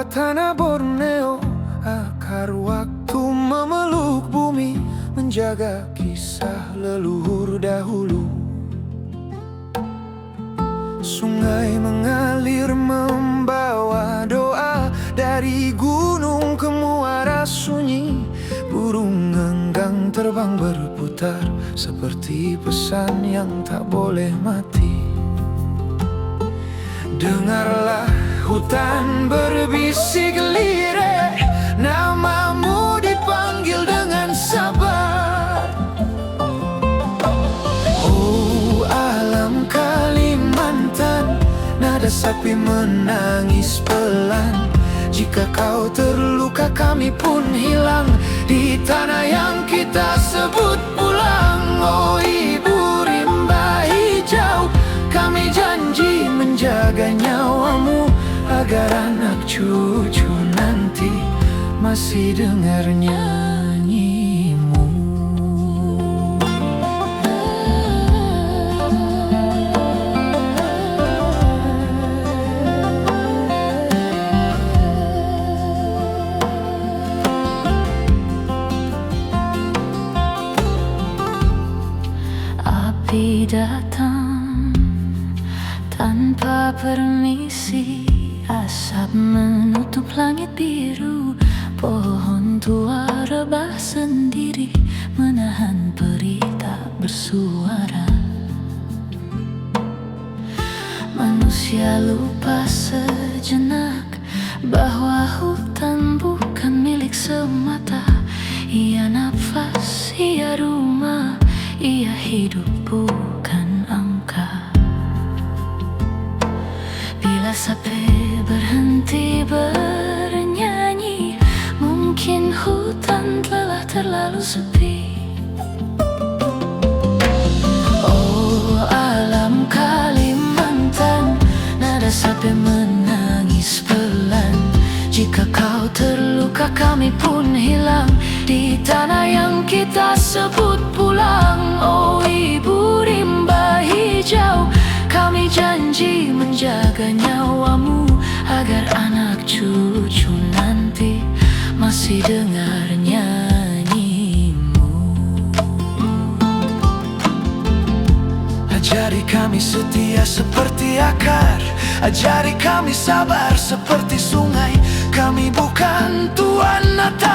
Membawa tanah Borneo, akar waktu memeluk bumi, menjaga kisah leluhur dahulu. Sungai mengalir membawa doa, dari gunung ke muara sunyi. Burung enggang terbang berputar, seperti pesan yang tak boleh mati. Dengarlah hutan berbisik lirih, namamu dipanggil dengan sabar. Oh alam Kalimantan, nada sapi menangis pelan. Jika kau terluka kami pun hilang, di tanah yang kita sebut pulang. Oh ibu rimba hijau, kami janji menjaga nyawamu, agar anak cucu nanti masih dengar nyanyimu. Api datang tanpa permisi, asap menutup langit biru. Pohon tua rebah sendiri, menahan perih tak bersuara. Manusia lupa sejenak bahwa hutan bukan milik semata. Ia nafas, ia rumah, ia hidup bukan angka. Bila sapi berhenti bernyanyi, mungkin hutan telah terlalu sepi. Oh alam Kalimantan, nada sapi menangis pelan. Jika kau terluka kami pun hilang, di tanah yang kita sebut pulang. Oh ibu rimba hijau, kami janji menjaga nyawamu, agar anak cucu nanti masih dengar nyanyimu. Ajari kami setia seperti akar, ajari kami sabar seperti sungai. Kami bukan tuan atas